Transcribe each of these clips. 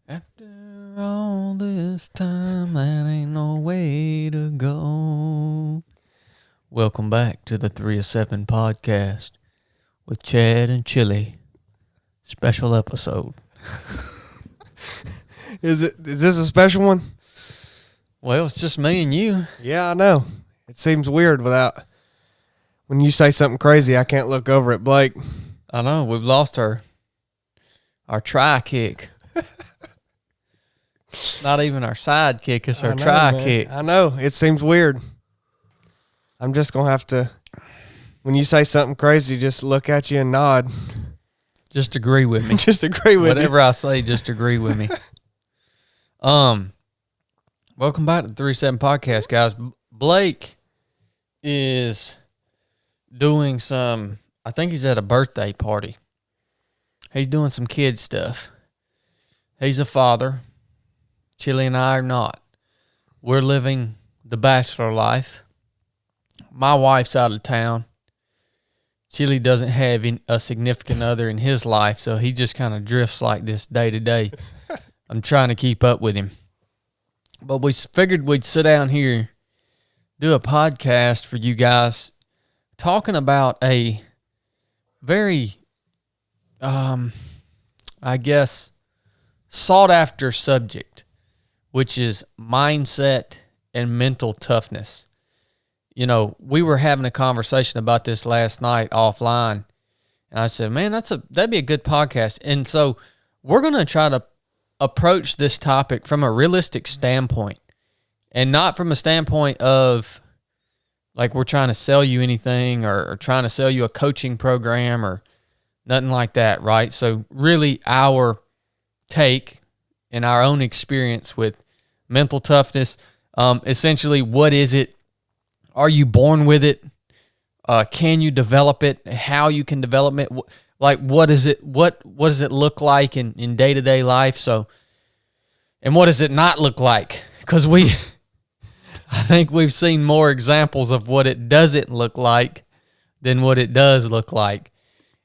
After all this time, that ain't no way to go. Welcome back to the 3 of 7 podcast with Chad and Chili. Special episode. Is this a special one? Well, it's just me and you. Yeah, I know. It seems weird when you say something crazy, I can't look over at Blake. I know, we've lost our try kick. Not even our side kick, it's our try kick. I know. It seems weird. I'm just going to have to, when you say something crazy, just look at you and nod. Just agree with me. Just agree with Whatever I say, just agree with me. Welcome back to the 3 of 7 podcast, guys. Blake is doing I think he's at a birthday party. He's doing some kid stuff. He's a father. Chili and I are not. We're living the bachelor life. My wife's out of town. Chili doesn't have a significant other in his life, so he just kind of drifts like this day to day. I'm trying to keep up with him. But we figured we'd sit down here, do a podcast for you guys, talking about a very, I guess, sought-after subject, which is mindset and mental toughness. You know, we were having a conversation about this last night offline, and I said, man, that'd be a good podcast. And so we're going to try to approach this topic from a realistic standpoint, and not from a standpoint of like we're trying to sell you anything or trying to sell you a coaching program or nothing like that, right? So really our take and our own experience with mental toughness, essentially, what is it? Are you born with it? Can you develop it? How you can develop it? Like, what is it? What does it look like in day-to-day life? So, and what does it not look like? Because I think we've seen more examples of what it doesn't look like than what it does look like.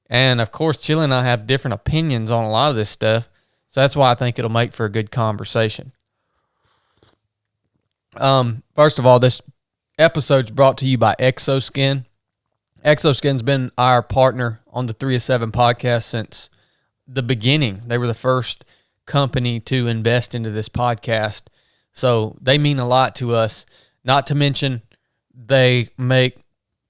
And of course, Chili and I have different opinions on a lot of this stuff. So that's why I think it'll make for a good conversation. First of all, this episode's brought to you by Xoskin. Xoskin's been our partner on the 3 of 7 podcast since the beginning. They were the first company to invest into this podcast. So they mean a lot to us. Not to mention, they make,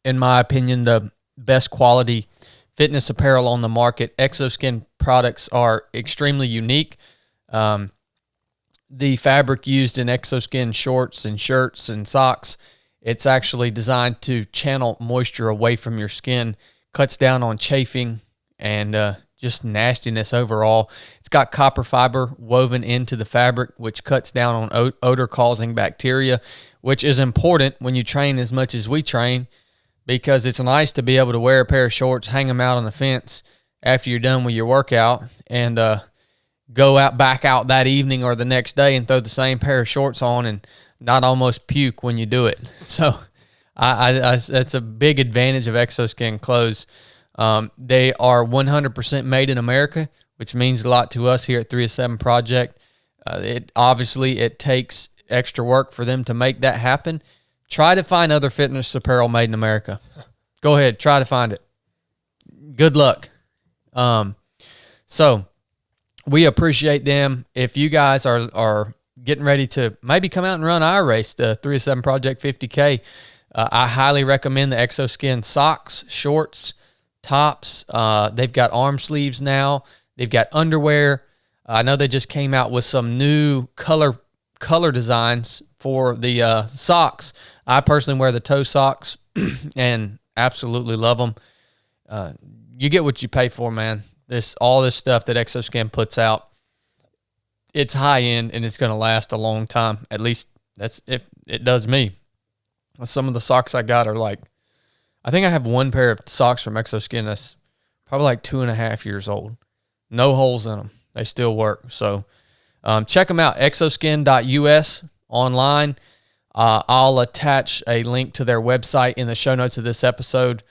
in my opinion, the best quality fitness apparel on the market. Xoskin products are extremely unique. The fabric used in Xoskin shorts and shirts and socks, it's actually designed to channel moisture away from your skin, cuts down on chafing and just nastiness overall. It's got copper fiber woven into the fabric, which cuts down on odor-causing bacteria, which is important when you train as much as we train, because it's nice to be able to wear a pair of shorts, hang them out on the fence after you're done with your workout, and go back out that evening or the next day and throw the same pair of shorts on and not almost puke when you do it. So that's a big advantage of Xoskin clothes. They are 100% made in America, which means a lot to us here at 3 of 7 Project. It takes extra work for them to make that happen. Try to find other fitness apparel made in America. Go ahead, try to find it. Good luck. So we appreciate them. If you guys are getting ready to maybe come out and run our race, the 3 of 7 Project 50K, I highly recommend the Xoskin socks, shorts, tops. They've got arm sleeves now. They've got underwear. I know they just came out with some new color designs for the socks. I personally wear the toe socks and absolutely love them. You get what you pay for, man. All this stuff that Xoskin puts out, it's high end and it's going to last a long time. At least that's if it does me. Some of the socks I got are like, I think I have one pair of socks from Xoskin that's probably like 2.5 years old. No holes in them. They still work. So check them out, xoskin.us online. I'll attach a link to their website in the show notes of this episode.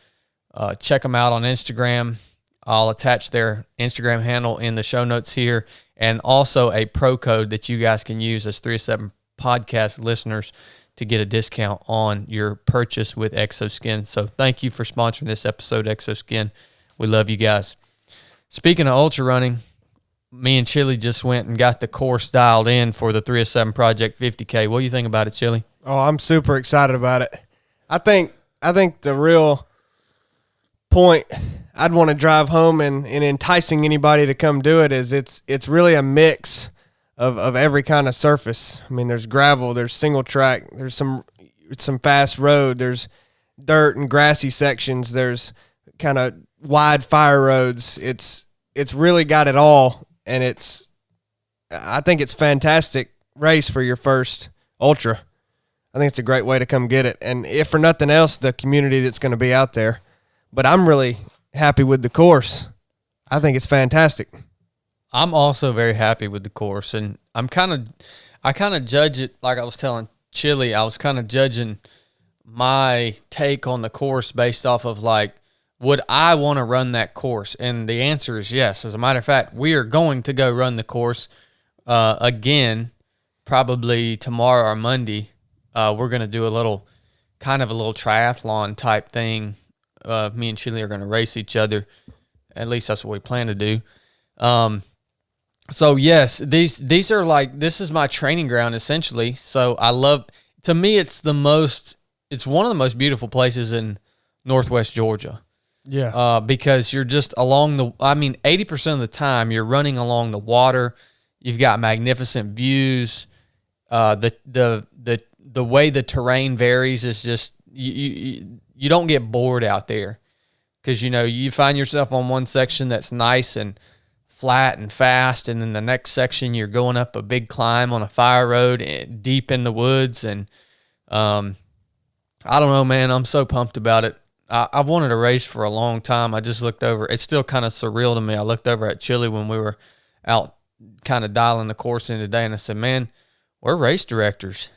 Check them out on Instagram. I'll attach their Instagram handle in the show notes here. and also a pro code that you guys can use as 307 podcast listeners to get a discount on your purchase with Xoskin. So thank you for sponsoring this episode, Xoskin. We love you guys. Speaking of ultra running, me and Chili just went and got the course dialed in for the 307 Project 50K. What do you think about it, Chili? Oh, I'm super excited about it. I think the real point I'd want to drive home and enticing anybody to come do it is it's really a mix of every kind of surface. I mean, there's gravel, there's single track, there's some fast road, there's dirt and grassy sections, there's kind of wide fire roads. It's really got it all, and I think it's fantastic race for your first ultra. I think it's a great way to come get it, and if for nothing else, the community that's going to be out there. But I'm really happy with the course. I think it's fantastic. I'm also very happy with the course, and I kind of judge it like I was telling Chili. I was kind of judging my take on the course based off of like, would I want to run that course? And the answer is yes. As a matter of fact, we are going to go run the course again, probably tomorrow or Monday. We're going to do a little triathlon type thing. Me and Chili are going to race each other. At least that's what we plan to do. So yes, these are like, this is my training ground essentially. So to me, it's one of the most beautiful places in Northwest Georgia. Yeah. Because you're just 80% of the time you're running along the water. You've got magnificent views. The way the terrain varies is just, you don't get bored out there, because you find yourself on one section that's nice and flat and fast, and then the next section you're going up a big climb on a fire road deep in the woods. And I don't know, man, I'm so pumped about it. I've wanted a race for a long time. I just looked over. It's still kind of surreal to me. I looked over at Chili when we were out kind of dialing the course in today, and I said, man, we're race directors.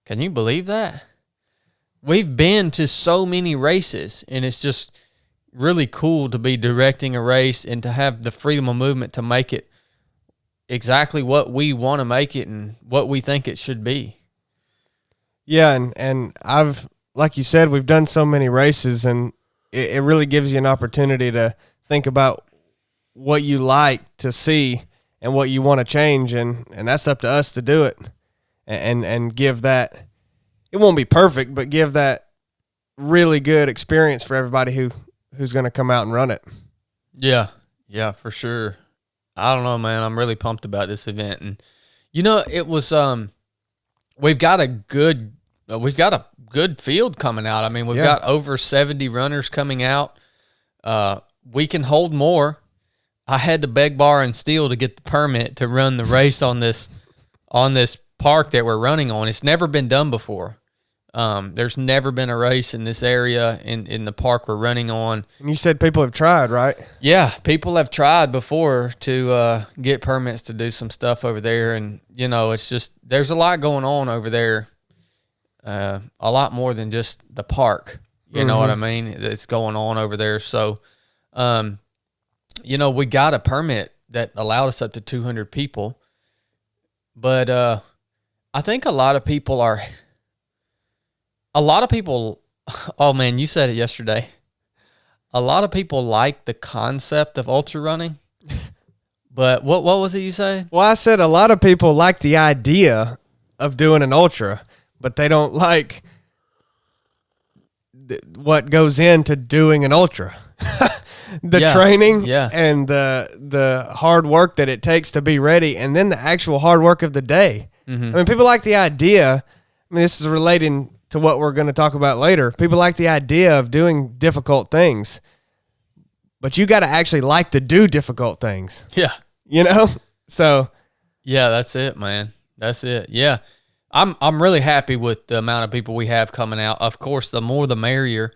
Can you believe that? We've been to so many races, and it's just really cool to be directing a race and to have the freedom of movement to make it exactly what we want to make it and what we think it should be. Yeah, and I've, like you said, we've done so many races, and it really gives you an opportunity to think about what you like to see and what you want to change, and that's up to us to do it and give that. It won't be perfect, but give that really good experience for everybody who's going to come out and run it. Yeah, for sure. I don't know, man. I'm really pumped about this event, and it was we've got a good field coming out. I mean, we've got over 70 runners coming out. We can hold more. I had to beg, borrow, and steal to get the permit to run the race on this park that we're running on. It's never been done before. There's never been a race in this area in the park we're running on. And you said people have tried, right? Yeah, people have tried before to get permits to do some stuff over there, and it's just, there's a lot going on over there. A lot more than just the park. You know what I mean? It's going on over there. So, we got a permit that allowed us up to 200 people, but I think a lot of people, oh man, you said it yesterday. A lot of people like the concept of ultra running, but what was it you said? Well, I said a lot of people like the idea of doing an ultra, but they don't like what goes into doing an ultra. The training and the hard work that it takes to be ready, and then the actual hard work of the day. Mm-hmm. I mean, people like the idea. I mean, this is relating to what we're going to talk about later. People like the idea of doing difficult things, but you got to actually like to do difficult things. Yeah. So. Yeah, that's it, man. That's it. Yeah. I'm really happy with the amount of people we have coming out. Of course, the more the merrier.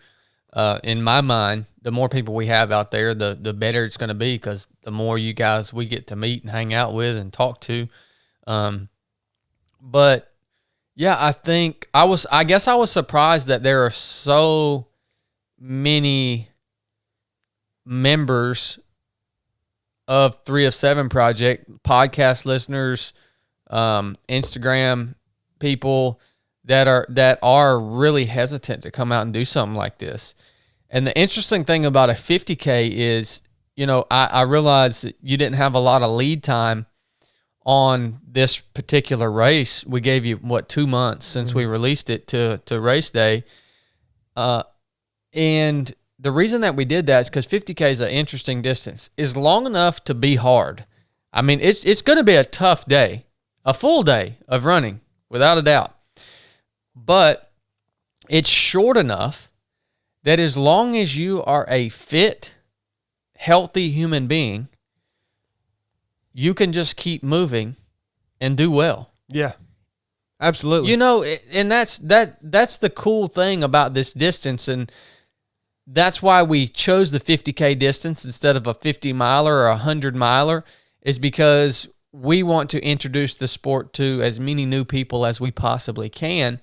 In my mind, the more people we have out there, the better it's going to be, because the more you guys we get to meet and hang out with and talk to. But yeah, I guess I was surprised that there are so many members of 3 of 7 project, podcast listeners, Instagram people that are really hesitant to come out and do something like this. And the interesting thing about a 50K is, I realized that you didn't have a lot of lead time on this particular race. We gave you 2 months since we released it to race day. And the reason that we did that is because 50K is an interesting distance. It's long enough to be hard. I mean, it's going to be a tough day, a full day of running, without a doubt. But it's short enough that as long as you are a fit, healthy human being, you can just keep moving and do well. Yeah, absolutely. And that's the cool thing about this distance, and that's why we chose the 50K distance instead of a 50 miler or a 100 miler, is because we want to introduce the sport to as many new people as we possibly can.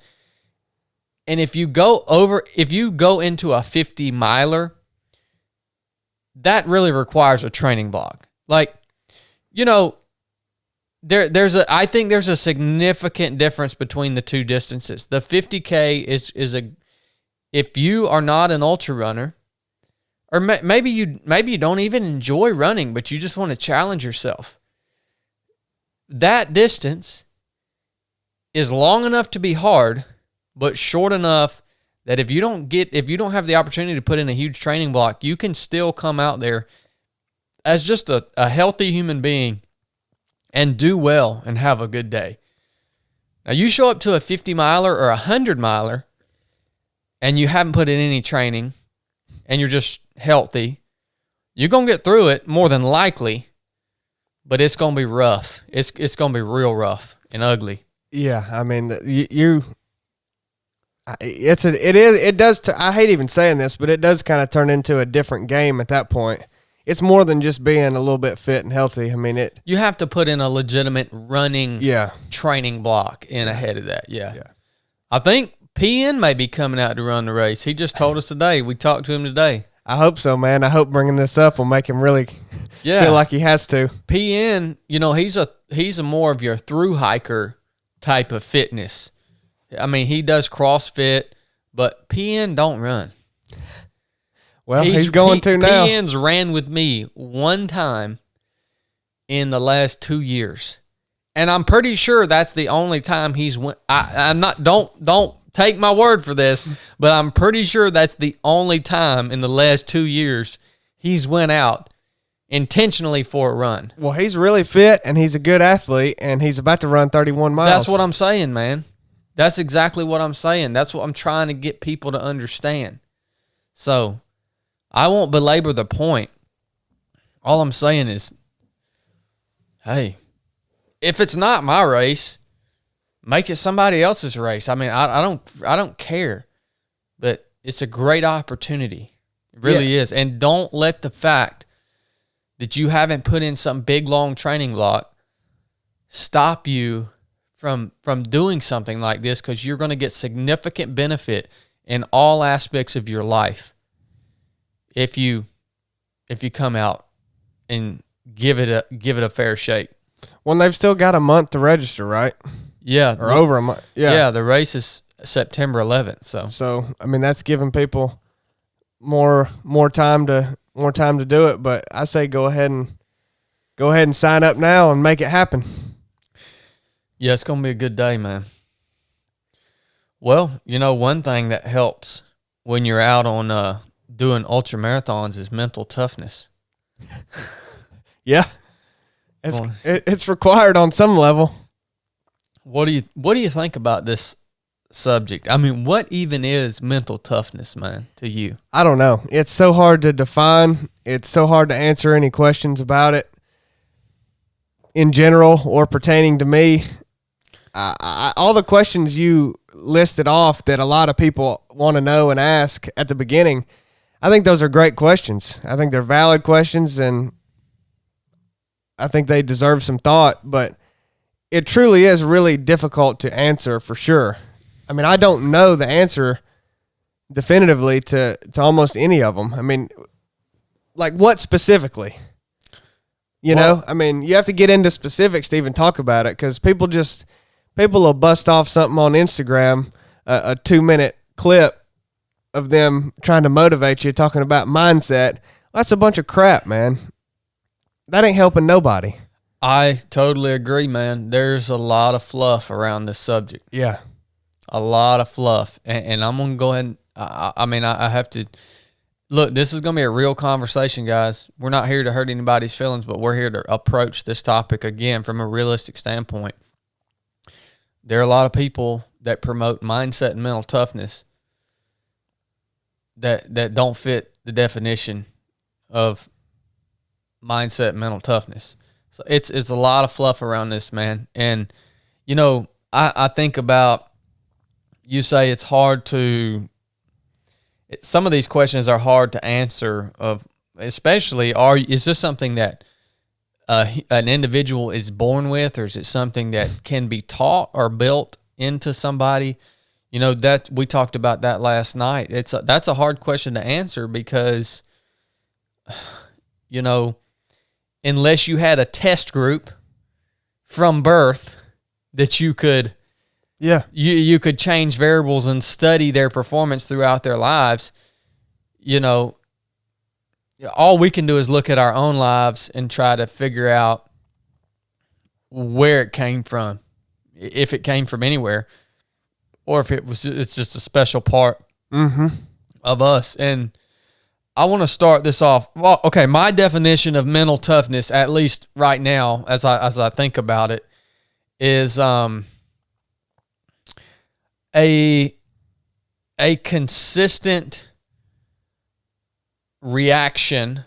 And if you go into a 50 miler, that really requires a training block. Like, I think there's a significant difference between the two distances. The 50K is if you are not an ultra runner, or maybe you don't even enjoy running, but you just want to challenge yourself, that distance is long enough to be hard, but short enough that if you don't have the opportunity to put in a huge training block, you can still come out there as just a healthy human being and do well and have a good day. Now, you show up to a 50 miler or a 100 miler and you haven't put in any training and you're just healthy, you're going to get through it more than likely, but it's going to be rough. It's going to be real rough and ugly. Yeah, I mean, it does. I hate even saying this, but it does kind of turn into a different game at that point. It's more than just being a little bit fit and healthy. I mean, you have to put in a legitimate running training block in ahead of that. Yeah. I think PN may be coming out to run the race. He just told us today. We talked to him today. I hope so, man. I hope bringing this up will make him really feel like he has to. PN, he's a more of your through hiker type of fitness. I mean, he does CrossFit, but PN don't run. Well, he's going to now. PN's ran with me one time in the last 2 years, and I'm pretty sure that's the only time he's went. I'm not. Don't take my word for this, but I'm pretty sure that's the only time in the last 2 years he's went out intentionally for a run. Well, he's really fit, and he's a good athlete, and he's about to run 31 miles. That's what I'm saying, man. That's exactly what I'm saying. That's what I'm trying to get people to understand. So I won't belabor the point. All I'm saying is, hey, if it's not my race, make it somebody else's race. I mean, I don't care, but it's a great opportunity. It really is. And don't let the fact that you haven't put in some big, long training block stop you from doing something like this, because you're going to get significant benefit in all aspects of your life if you come out and give it a fair shake. Well, they've still got a month to register, right? Yeah, or over a month. Yeah, the race is September 11th. So I mean, that's giving people more time to do it. But I say go ahead and sign up now and make it happen. Yeah, it's gonna be a good day, man. Well, one thing that helps when you're out on doing ultra marathons is mental toughness. Yeah, it's required on some level. What do you think about this subject? I mean, what even is mental toughness, man, to you? I don't know. It's so hard to define. It's so hard to answer any questions about it in general or pertaining to me. All the questions you listed off that a lot of people want to know and ask at the beginning, I think those are great questions. I think they're valid questions, and I think they deserve some thought, but it truly is really difficult to answer for sure. I mean, I don't know the answer definitively to almost any of them. I mean, like what specifically? You know, I mean, you have to get into specifics to even talk about it, because people will bust off something on Instagram, a 2-minute clip of them trying to motivate you, talking about mindset. That's a bunch of crap, man. That ain't helping nobody. I totally agree, man. There's a lot of fluff around this subject. Yeah. A lot of fluff. And I'm going to go ahead and, I have to, look, this is going to be a real conversation, guys. We're not here to hurt anybody's feelings, but we're here to approach this topic, again, from a realistic standpoint. There are a lot of people that promote mindset and mental toughness that don't fit the definition of mindset and mental toughness. So it's a lot of fluff around this, man. And, you know, I think about, you say it's hard to, some of these questions are hard to answer, especially, is this something that an individual is born with, or is it something that can be taught or built into somebody? You know, that we talked about that last night. That's a hard question to answer, because, you know, unless you had a test group from birth that you could, you could change variables and study their performance throughout their lives, you know, all we can do is look at our own lives and try to figure out where it came from, if it came from anywhere, or if it's just a special part of us. And I want to start this off. Well, okay, my definition of mental toughness, at least right now, as I think about it, is a consistent reaction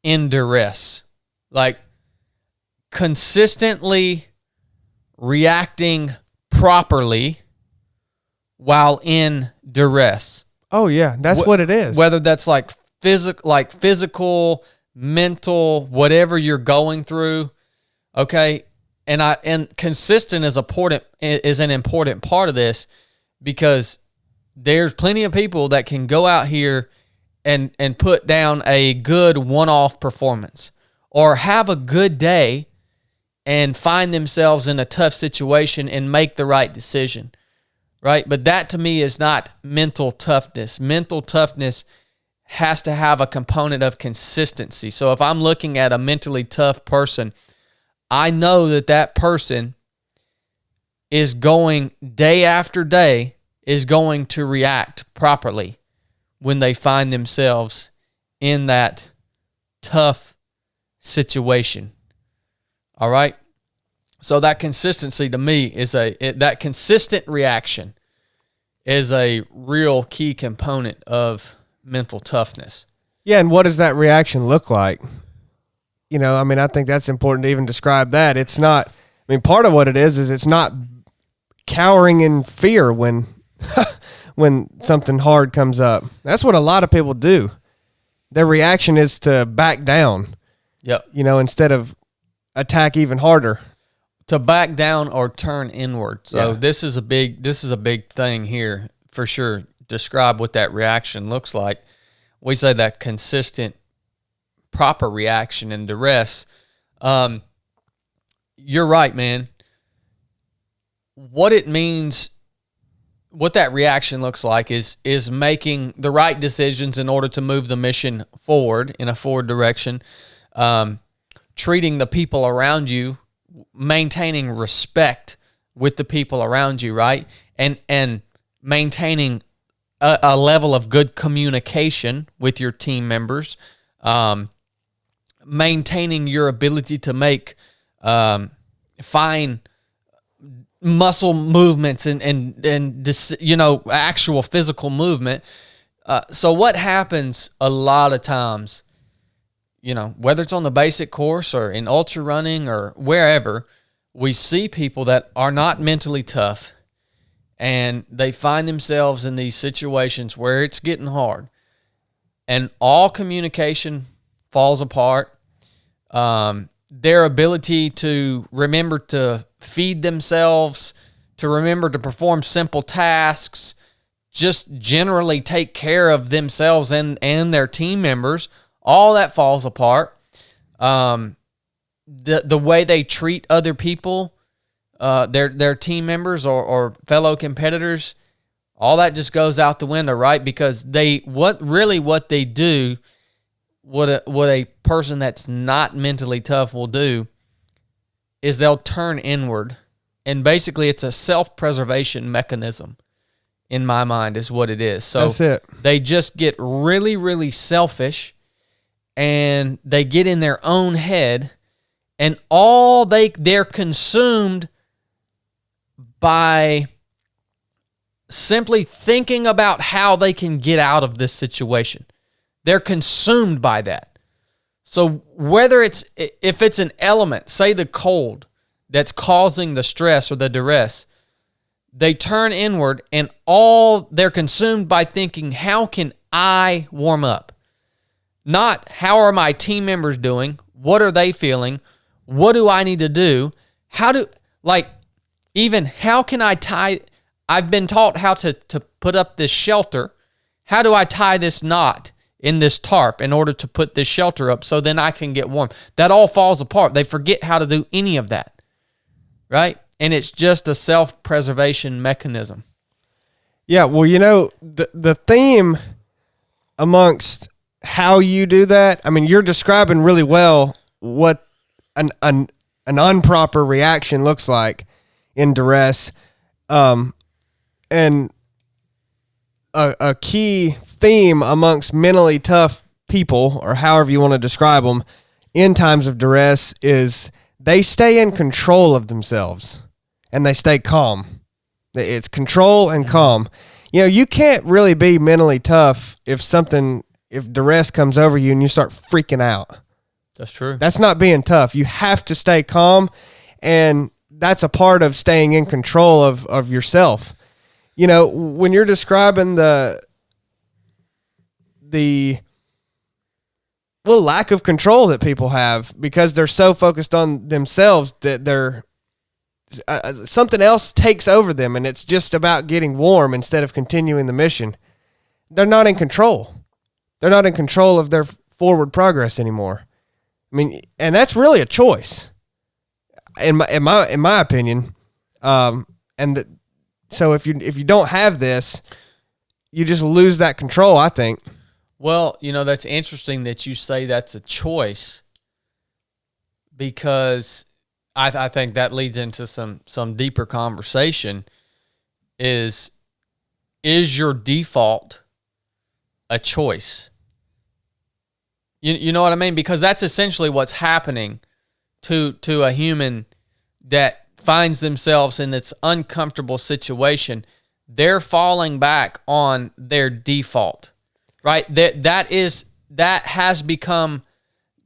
in duress, like consistently reacting properly while in duress. Oh yeah, that's what it is. Whether that's like physical, mental, whatever you're going through, okay. And consistent is an important part of this, because there's plenty of people that can go out here and put down a good one-off performance, or have a good day and find themselves in a tough situation and make the right decision, right? But that, to me, is not mental toughness. Mental toughness has to have a component of consistency. So if I'm looking at a mentally tough person, I know that person is going, day after day, is going to react properly when they find themselves in that tough situation. All right? So that consistency, to me, is that consistent reaction is a real key component of mental toughness. Yeah, and what does that reaction look like? You know, I mean, I think that's important to even describe that. It's not, I mean, part of what it is it's not cowering in fear when when something hard comes up. That's what a lot of people do. Their reaction is to back down. Yep. You know, instead of attack even harder. To back down or turn inward. So Yeah. this is a big thing here for sure. Describe what that reaction looks like. We say that consistent, proper reaction in duress. You're right, man. What it means, what that reaction looks like is making the right decisions in order to move the mission forward in a forward direction. Treating the people around you, maintaining respect with the people around you, right? And maintaining a level of good communication with your team members, maintaining your ability to make fine muscle movements and this, you know, actual physical movement. So what happens a lot of times, you know, whether it's on the basic course or in ultra running or wherever, we see people that are not mentally tough, and they find themselves in these situations where it's getting hard, and all communication falls apart. Their ability to remember to feed themselves, to remember to perform simple tasks, just generally take care of themselves and their team members, all that falls apart. The way they treat other people, their team members or fellow competitors, all that just goes out the window, right? Because what they do, what a person that's not mentally tough will do is they'll turn inward, and basically it's a self-preservation mechanism. In my mind, is what it is. So that's it. They just get really, really selfish, and they get in their own head, and they're consumed by simply thinking about how they can get out of this situation. They're consumed by that. So if it's an element, say the cold, that's causing the stress or the duress, they turn inward, and they're consumed by thinking, how can I warm up? Not how are my team members doing? What are they feeling? What do I need to do? How can I tie? I've been taught how to put up this shelter. How do I tie this knot in this tarp in order to put this shelter up so then I can get warm? That all falls apart. They forget how to do any of that, right? And it's just a self-preservation mechanism. Yeah, well, the theme amongst how you do that, I mean, you're describing really well what an improper reaction looks like in duress. And a key theme amongst mentally tough people, or however you want to describe them, in times of duress is they stay in control of themselves. And they stay calm. It's control and calm. You can't really be mentally tough if duress comes over you and you start freaking out. That's true. That's not being tough. You have to stay calm, and that's a part of staying in control of yourself. When you're describing the lack of control that people have because they're so focused on themselves that they're something else takes over them, and it's just about getting warm instead of continuing the mission. They're not in control. They're not in control of their forward progress anymore. I mean, and that's really a choice, in my opinion. So if you don't have this, you just lose that control, I think. Well, that's interesting that you say that's a choice, because I think that leads into some deeper conversation. Is your default a choice? You know what I mean? Because that's essentially what's happening to a human that finds themselves in this uncomfortable situation. They're falling back on their default, right? That has become.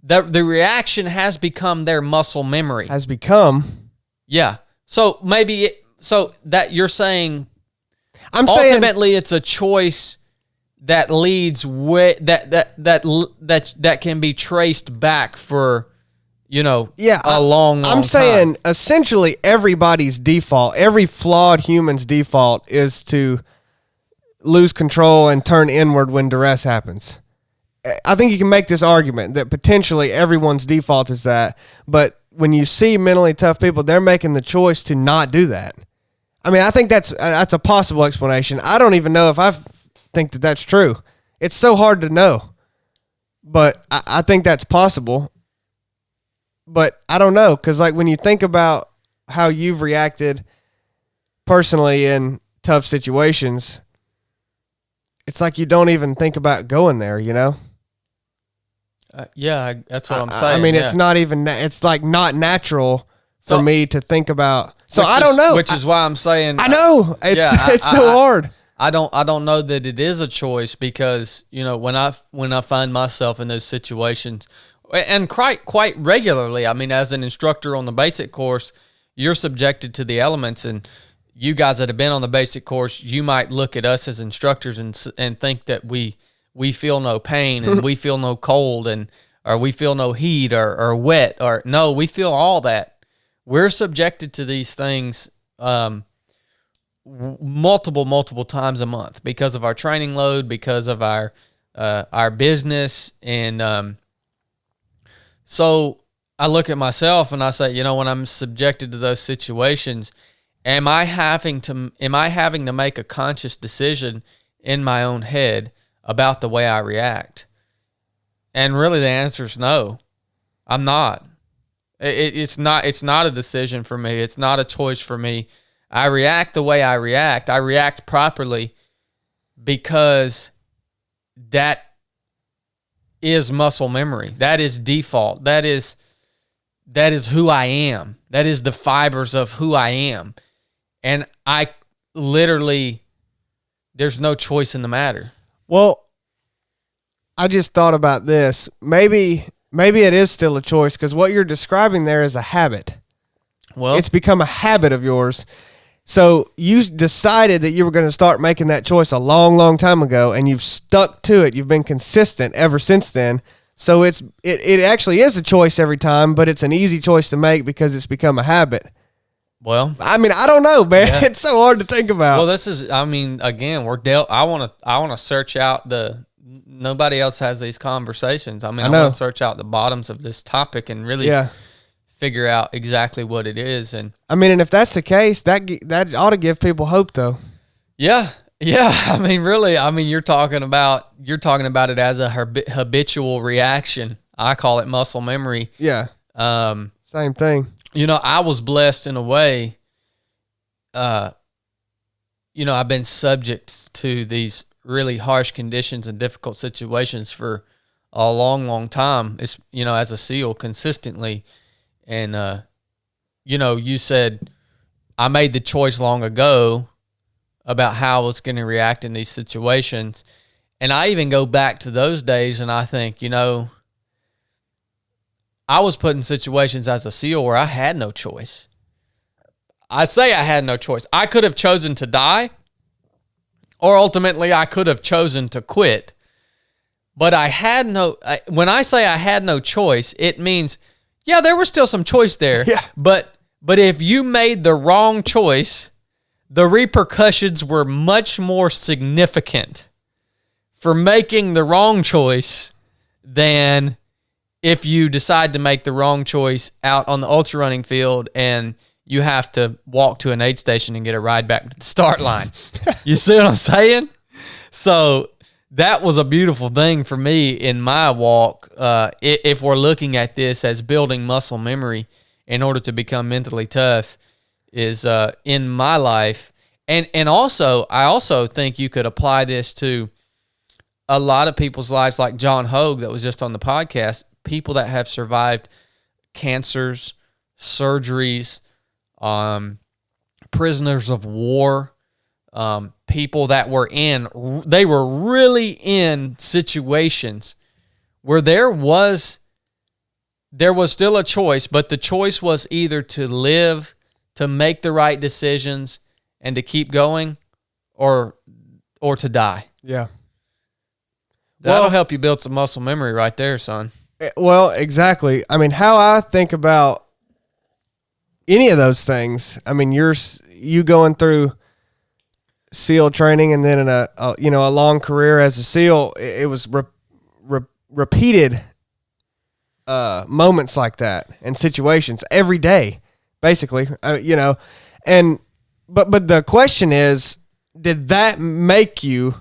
The reaction has become their muscle memory. Has become. Yeah. So that you're saying, ultimately it's a choice that leads that can be traced back for a long I'm saying time. Essentially everybody's default, every flawed human's default is to lose control and turn inward when duress happens. I think you can make this argument that potentially everyone's default is that, but when you see mentally tough people, they're making the choice to not do that. I mean, I think that's a possible explanation. I don't even know if I think that that's true. It's so hard to know, but I think that's possible. But I don't know, because when you think about how you've reacted personally in tough situations, it's like you don't even think about going there, that's what I'm saying. I mean, it's not even. It's not natural for me to think about. So I don't know. Which is why I'm saying. I know it's so hard. I don't know that it is a choice, because when I find myself in those situations, and quite regularly. I mean, as an instructor on the basic course, you're subjected to the elements, and you guys that have been on the basic course, you might look at us as instructors and think that we feel no pain and we feel no cold or we feel no heat or wet, or no, we feel all that. We're subjected to these things multiple times a month because of our training load, because of our business, and So I look at myself and I say, when I'm subjected to those situations, am I having to make a conscious decision in my own head about the way I react? And really the answer is no. I'm not. It's not a decision for me. It's not a choice for me. I react the way I react. I react properly because that is muscle memory. That is default. That is who I am. That is the fibers of who I am. And I literally, there's no choice in the matter. Well, I just thought about this. Maybe it is still a choice, because what you're describing there is a habit. Well, it's become a habit of yours. So you decided that you were going to start making that choice a long, long time ago, and you've stuck to it. You've been consistent ever since then. So it actually is a choice every time, but it's an easy choice to make because it's become a habit. Well, I mean, I don't know, man. Yeah. It's so hard to think about. Well, this is, again, I want to search out nobody else has these conversations. I want to search out the bottoms of this topic and really figure out exactly what it is. And and if that's the case, that ought to give people hope, though. Yeah. Yeah. Really, you're talking about it as a habitual reaction. I call it muscle memory. Yeah. Same thing. I was blessed in a way. I've been subject to these really harsh conditions and difficult situations for a long, long time. It's, as a SEAL consistently. And, you said I made the choice long ago about how I was going to react in these situations. And I even go back to those days and I think, I was put in situations as a SEAL where I had no choice. I say I had no choice. I could have chosen to die, or ultimately I could have chosen to quit. But when I say I had no choice, it means, there was still some choice there. Yeah. But if you made the wrong choice, the repercussions were much more significant for making the wrong choice than if you decide to make the wrong choice out on the ultra running field and you have to walk to an aid station and get a ride back to the start line. You see what I'm saying? So that was a beautiful thing for me in my walk. If we're looking at this as building muscle memory in order to become mentally tough, is in my life. And also, I also think you could apply this to a lot of people's lives, like John Hogue that was just on the podcast, people that have survived cancers, surgeries, prisoners of war, people that were really in situations where there was still a choice, but the choice was either to live, to make the right decisions, and to keep going, or to die. Yeah. That'll help you build some muscle memory right there, son. Well, exactly. How I think about any of those things, you going through SEAL training and then in a long career as a SEAL, it was repeated moments like that and situations every day, basically, but the question is, did that make you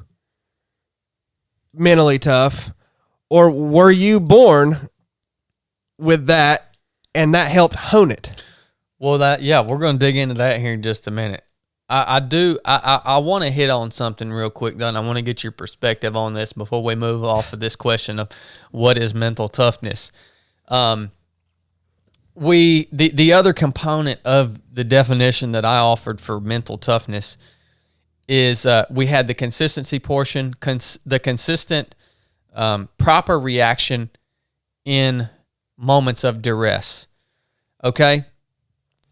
mentally tough, or were you born with that and that helped hone it? Well, we're going to dig into that here in just a minute. I want to hit on something real quick, though, and I want to get your perspective on this before we move off of this question of what is mental toughness. The other component of the definition that I offered for mental toughness is we had the consistency portion, the consistent proper reaction in moments of duress. Okay?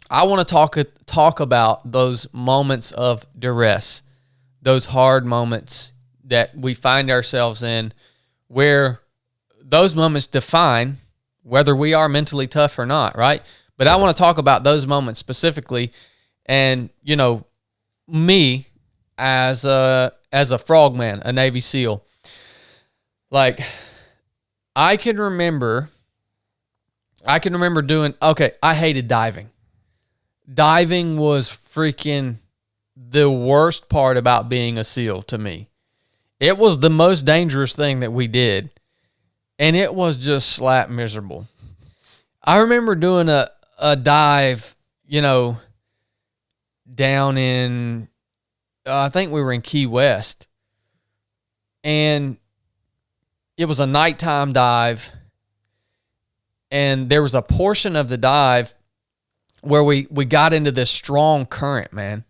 I want to talk about those moments of duress, those hard moments that we find ourselves in, where those moments define whether we are mentally tough or not, right? But I want to talk about those moments specifically, and me as a frogman, a Navy SEAL, like I can remember I can remember I hated diving. Diving was freaking the worst part about being a SEAL to me. It was the most dangerous thing that we did, and it was just slap miserable. I remember doing a dive, down in, I think we were in Key West, and it was a nighttime dive, and there was a portion of the dive where we got into this strong current, man.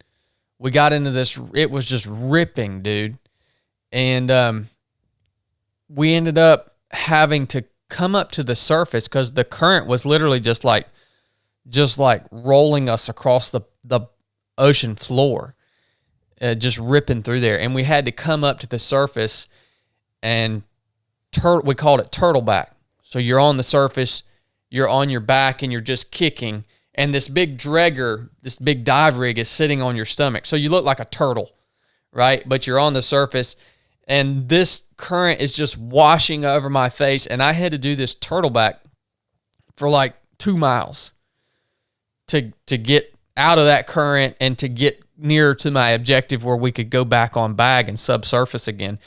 We got into this, it was just ripping, dude. And we ended up having to come up to the surface because the current was literally just like rolling us across the ocean floor, just ripping through there. And we had to come up to the surface, and we called it turtleback. So you're on the surface, you're on your back, and you're just kicking. And this big dregger, this big dive rig is sitting on your stomach. So you look like a turtle, right? But you're on the surface, and this current is just washing over my face. And I had to do this turtleback for like 2 miles to get out of that current and to get nearer to my objective where we could go back on bag and subsurface again.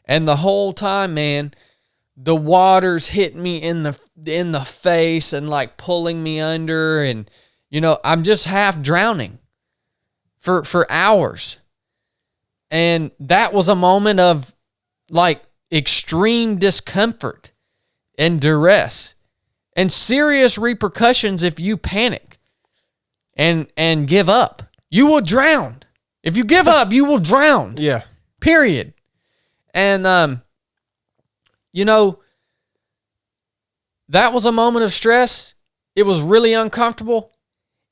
And the whole time, man, the water's hitting me in the face and like pulling me under, and I'm just half drowning for hours. And that was a moment of like extreme discomfort and duress and serious repercussions if you panic and give up. You will drown. If you give up, you will drown. Yeah. Period. And that was a moment of stress. It was really uncomfortable,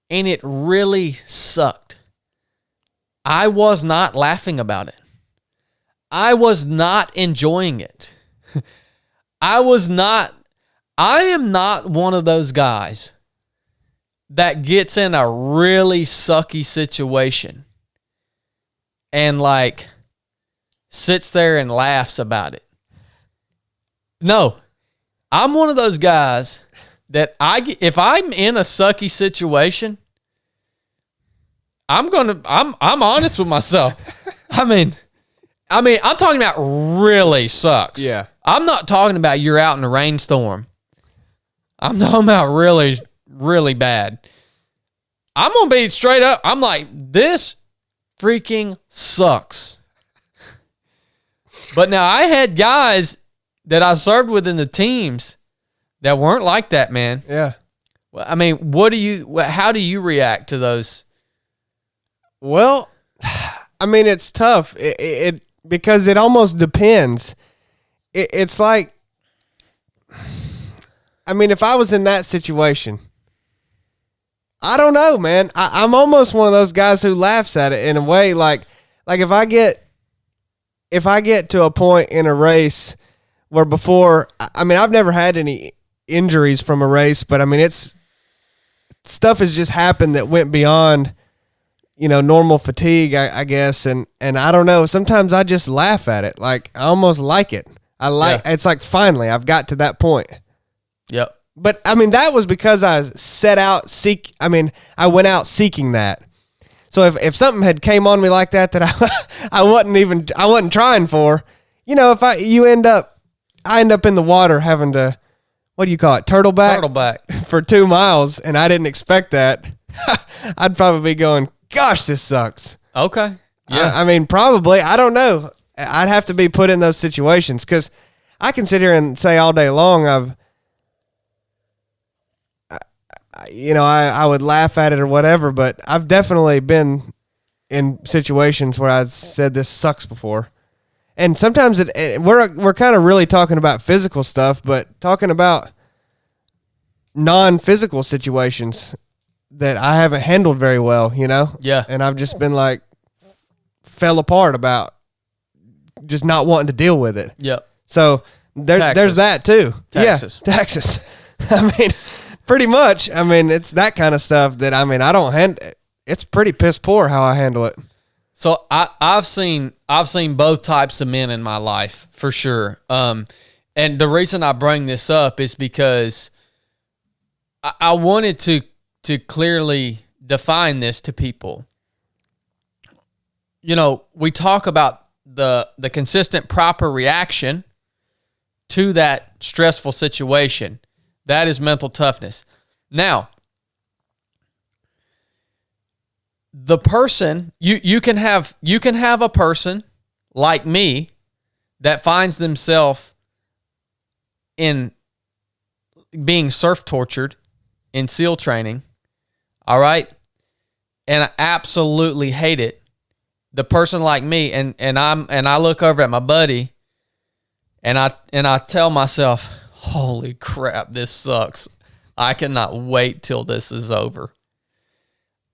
and it really sucked. I was not laughing about it. I was not enjoying it. I am not one of those guys that gets in a really sucky situation and like sits there and laughs about it. No, I'm one of those guys that if I'm in a sucky situation, I'm honest with myself. I mean, I'm talking about really sucks. Yeah. I'm not talking about you're out in a rainstorm. I'm talking about really, really bad. I'm going to be straight up. I'm like, this freaking sucks. But now I had guys that I served with in the teams that weren't like that, man. Yeah. Well, I mean, how do you react to those? Well, I mean, it's tough. It because it almost depends. It's like, I mean, if I was in that situation, I don't know, man. I'm almost one of those guys who laughs at it in a way. Like if I get to a point in a race where before, I mean, I've never had any injuries from a race, but I mean, stuff has just happened that went beyond, normal fatigue, I guess. And I don't know, sometimes I just laugh at it. Like I almost like it. It's like, finally, I've got to that point. Yep. But I mean, that was because I went out seeking that. So if something had came on me like that I wasn't trying for, I end up in the water having to, what do you call it? Turtleback for 2 miles. And I didn't expect that. I'd probably be going, gosh, this sucks. Okay. Yeah. I mean, probably, I don't know. I'd have to be put in those situations because I can sit here and say all day long I would laugh at it or whatever, but I've definitely been in situations where I've said this sucks before. And sometimes we're kind of really talking about physical stuff, but talking about non-physical situations that I haven't handled very well, Yeah. And I've just been like fell apart about just not wanting to deal with it. Yep. So there's that too. Taxes. Yeah, taxes. I mean, pretty much. I mean, it's that kind of stuff that, I mean, I don't handle. It's pretty piss poor how I handle it. So I've seen both types of men in my life for sure. And the reason I bring this up is because I wanted to clearly define this to people. You know, we talk about the consistent proper reaction to that stressful situation. That is mental toughness. Now, the person, you can have a person like me that finds themselves in being surf tortured in SEAL training, all right? And I absolutely hate it. The person like me, and I look over at my buddy and I tell myself, holy crap, this sucks. I cannot wait till this is over.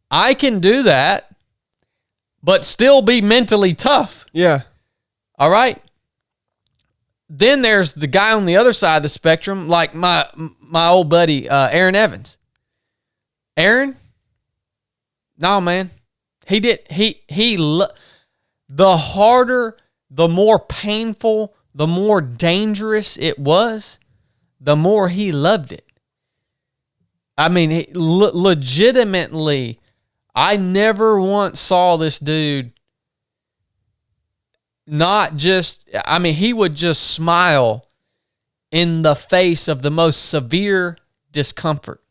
I can do that, but still be mentally tough. Yeah. All right. Then there's the guy on the other side of the spectrum, like my old buddy, Aaron Evans. Aaron? No, man. The harder, the more painful, the more dangerous it was, the more he loved it. I mean, legitimately, I never once saw this dude he would just smile in the face of the most severe discomfort.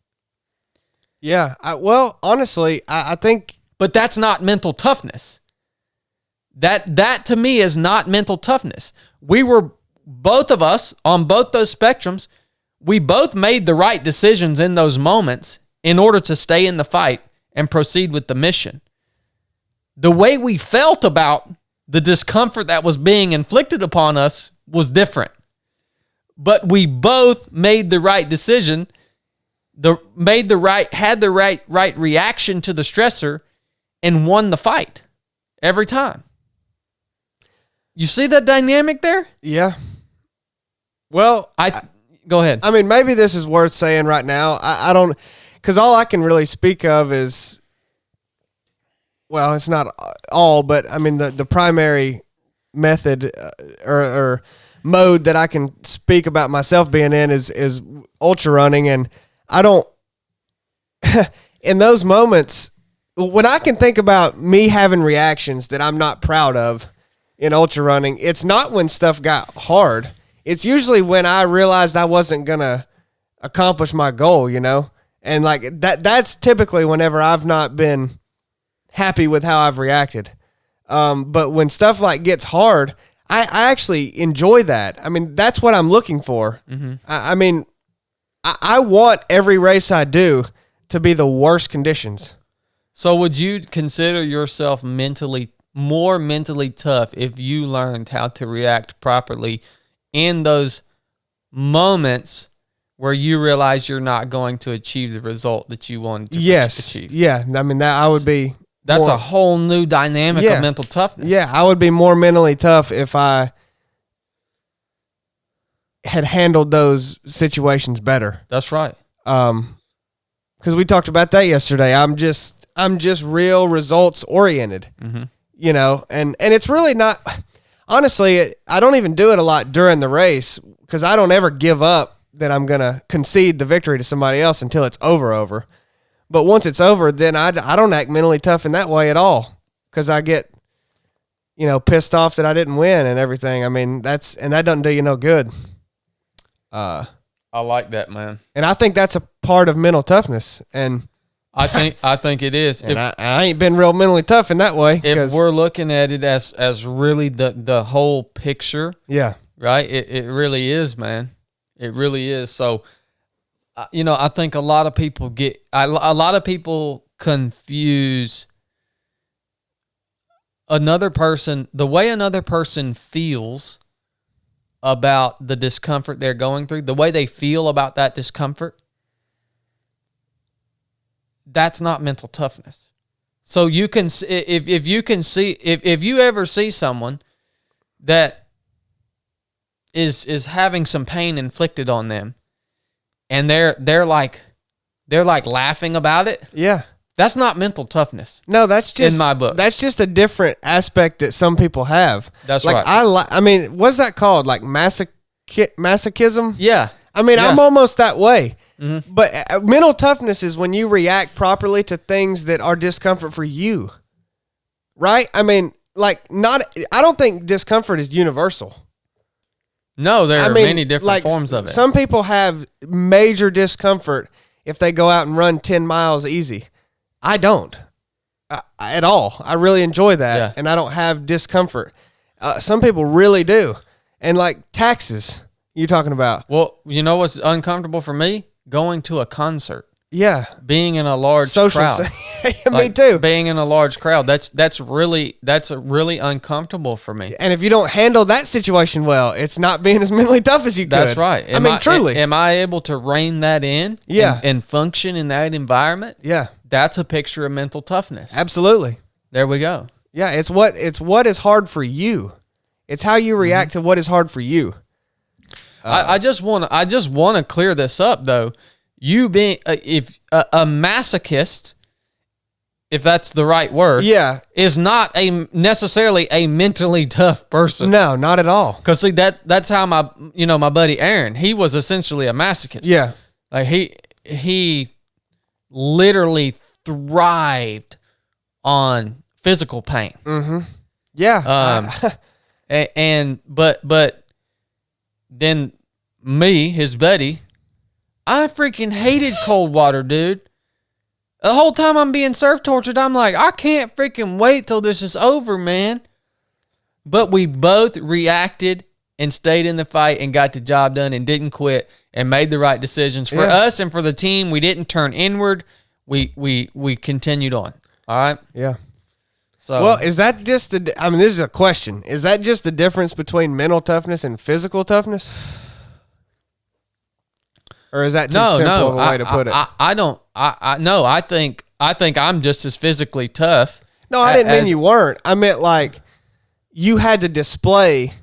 Yeah. Honestly, I think... But that's not mental toughness. That to me is not mental toughness. We were, both of us, on both those spectrums, we both made the right decisions in those moments in order to stay in the fight and proceed with the mission. The way we felt about the discomfort that was being inflicted upon us was different. But we both made the right decision, had the right reaction to the stressor, and won the fight every time. You see that dynamic there? Yeah. Well, go ahead. I mean, maybe this is worth saying right now. I don't, because all I can really speak of is, well, it's not all, but I mean, the primary method or mode that I can speak about myself being in is ultra running. And I don't, in those moments, when I can think about me having reactions that I'm not proud of in ultra running, it's not when stuff got hard. It's usually when I realized I wasn't going to accomplish my goal, you know? And like that's typically whenever I've not been happy with how I've reacted. But when stuff like gets hard, I actually enjoy that. I mean, that's what I'm looking for. Mm-hmm. I want every race I do to be the worst conditions. So would you consider yourself more mentally tough if you learned how to react properly in those moments where you realize you're not going to achieve the result that you wanted to achieve? Yeah. I mean, that I would be... That's a whole new dynamic of mental toughness. Yeah, I would be more mentally tough if I had handled those situations better. That's right. Because we talked about that yesterday. I'm just real results oriented, you know, and it's really not, honestly, I don't even do it a lot during the race because I don't ever give up that I'm going to concede the victory to somebody else until it's over. But once it's over, then I don't act mentally tough in that way at all because I get, you know, pissed off that I didn't win and everything. I mean, that doesn't do you no good. I like that, man. And I think that's a part of mental toughness. And I think it is. And I ain't been real mentally tough in that way. If we're looking at it as really the whole picture, yeah, right? It really is, man. It really is. So, you know, I think a lot of people confuse the way another person feels about the discomfort they're going through, the way they feel about that discomfort. That's not mental toughness. So you can, if you ever see someone that is having some pain inflicted on them, and they're like laughing about it. Yeah, that's not mental toughness. No, that's just in my book. That's just a different aspect that some people have. That's like, right. I mean, what's that called? Like masochism? Yeah. I mean, yeah. I'm almost that way. But mental toughness is when you react properly to things that are discomfort for you, right? I mean, like, I don't think discomfort is universal. No, there are many different forms of it. Some people have major discomfort if they go out and run 10 miles easy. I don't at all. I really enjoy that, and I don't have discomfort. Some people really do. And like taxes, you're talking about. Well, you know what's uncomfortable for me? Going to a concert. Yeah. Being in a large crowd. Me too. Being in a large crowd. That's really uncomfortable for me. And if you don't handle that situation well, it's not being as mentally tough as you could. That's right. Truly. Am I able to rein that in? Yeah. And function in that environment? Yeah. That's a picture of mental toughness. Absolutely. There we go. Yeah, it's what is hard for you. It's how you react to what is hard for you. I just want to clear this up though. You being if a masochist, if that's the right word, is not necessarily a mentally tough person. No, not at all. Because see that's how my buddy Aaron, he was essentially a masochist. Yeah, like he literally thrived on physical pain. Mm-hmm. Yeah. But then me, his buddy, I freaking hated cold water, dude. The whole time I'm being surf tortured, I'm like, I can't freaking wait till this is over, man. But we both reacted and stayed in the fight and got the job done and didn't quit and made the right decisions for us and for the team. We didn't turn inward. We continued on. All right? Yeah. So, well, is that just this is a question. Is that just the difference between mental toughness and physical toughness? Or is that too simple of a way to put it? I think I'm just as physically tough. No, I didn't mean you weren't. I meant like you had to display,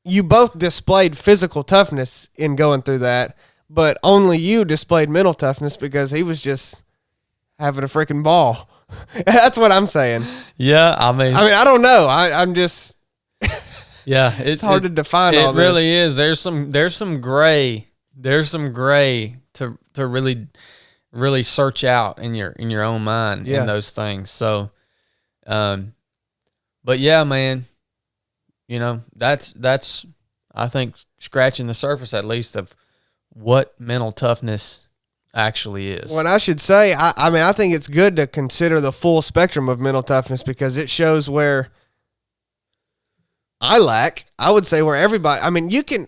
you both displayed physical toughness in going through that, but only you displayed mental toughness because he was just having a freaking ball. That's what I'm saying. Yeah, I mean, I don't know. I'm just. Yeah, it's hard to define. All this. It really is. There's some gray. There's some gray to really search out in your own mind in those things. So, but yeah, man, that's I think scratching the surface at least of what mental toughness actually is. Well, I should say, I think it's good to consider the full spectrum of mental toughness because it shows where I lack. I would say where everybody, you can,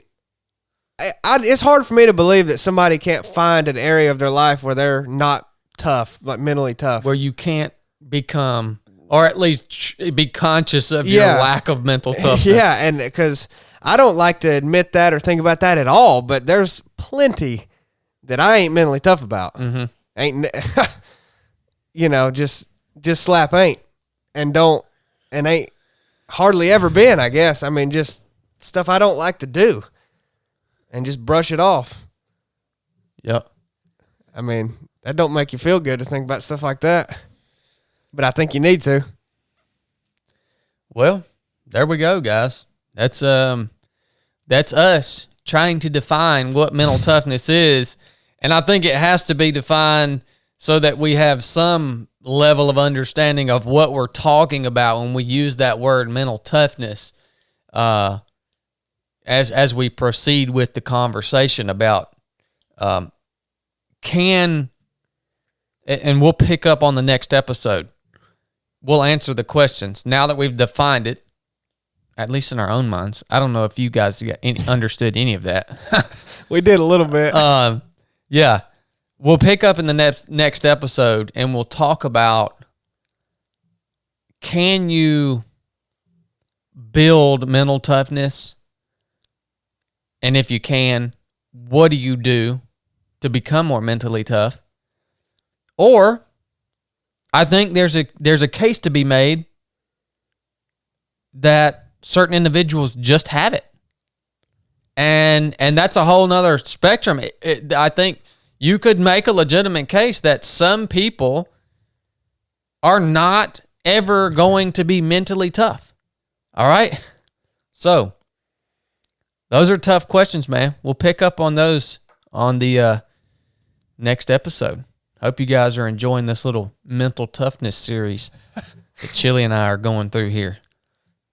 it's hard for me to believe that somebody can't find an area of their life where they're not tough, like mentally tough. Where you can't become, or at least be conscious of your lack of mental toughness. Yeah, and because I don't like to admit that or think about that at all, but there's plenty that I ain't mentally tough about. Mm-hmm. Ain't, just slap ain't and ain't hardly ever been, I guess. Just stuff I don't like to do and just brush it off. Yep. That don't make you feel good to think about stuff like that, but I think you need to. Well, there we go, guys. That's us trying to define what mental toughness is. And I think it has to be defined so that we have some level of understanding of what we're talking about when we use that word mental toughness as we proceed with the conversation about and we'll pick up on the next episode. We'll answer the questions. Now that we've defined it, at least in our own minds. I don't know if you guys understood any of that. We did a little bit. Yeah. We'll pick up in the next episode and we'll talk about, can you build mental toughness? And if you can, what do you do to become more mentally tough? Or I think there's a case to be made that certain individuals just have it. And that's a whole nother spectrum. I think you could make a legitimate case that some people are not ever going to be mentally tough. All right? So, those are tough questions, man. We'll pick up on those on the next episode. Hope you guys are enjoying this little mental toughness series that Chili and I are going through here.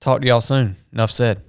Talk to y'all soon. Enough said.